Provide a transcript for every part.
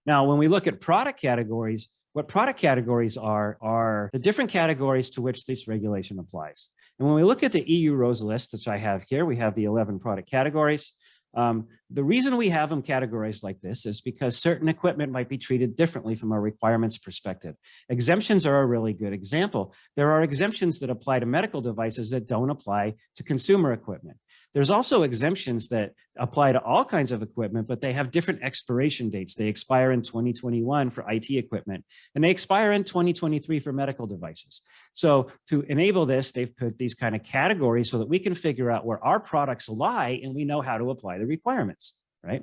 Now, when we look at product categories, what product categories are the different categories to which this regulation applies. And when we look at the EU RoHS list, which I have here, we have the 11 product categories. The reason we have them categorized like this is because certain equipment might be treated differently from a requirements perspective. Exemptions are a really good example. There are exemptions that apply to medical devices that don't apply to consumer equipment. There's also exemptions that apply to all kinds of equipment, but they have different expiration dates. They expire in 2021 for IT equipment, and they expire in 2023 for medical devices. So to enable this, they've put these kind of categories so that we can figure out where our products lie and we know how to apply the requirements, right?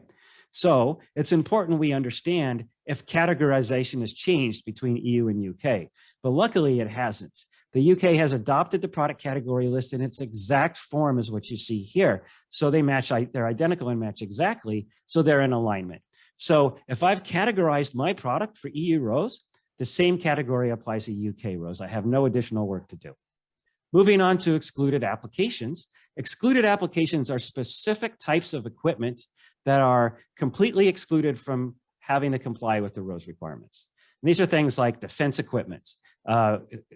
So it's important we understand if categorization has changed between EU and UK, but luckily it hasn't. The UK has adopted the product category list in its exact form as what you see here. So they match, they're identical and match exactly, so they're in alignment. So if I've categorized my product for EU RoHS, the same category applies to UK RoHS. I have no additional work to do. Moving on to excluded applications. Excluded applications are specific types of equipment that are completely excluded from having to comply with the RoHS requirements. And these are things like defense equipment,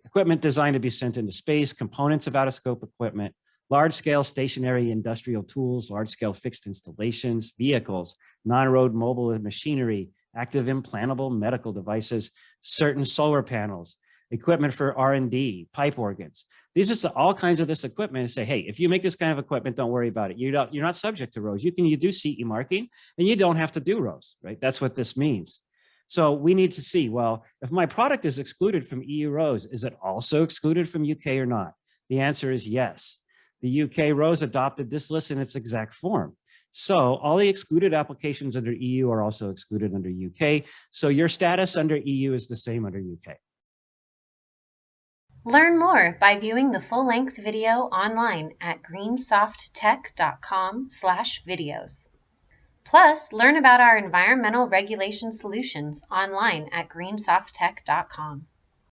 equipment designed to be sent into space, components of out-of-scope equipment, large-scale stationary industrial tools, large-scale fixed installations, vehicles, non-road mobile machinery, active implantable medical devices, certain solar panels, equipment for R&D, pipe organs. These are all kinds of this equipment and say, hey, if you make this kind of equipment, don't worry about it. You're not subject to RoHS. You do CE marking and you don't have to do RoHS, right? That's what this means. So we need to see, well, if my product is excluded from EU RoHS, is it also excluded from UK or not? The answer is yes. The UK RoHS adopted this list in its exact form. So all the excluded applications under EU are also excluded under UK. So your status under EU is the same under UK. Learn more by viewing the full-length video online at greensoft.com/videos. Plus, learn about our environmental regulation solutions online at greensofttech.com.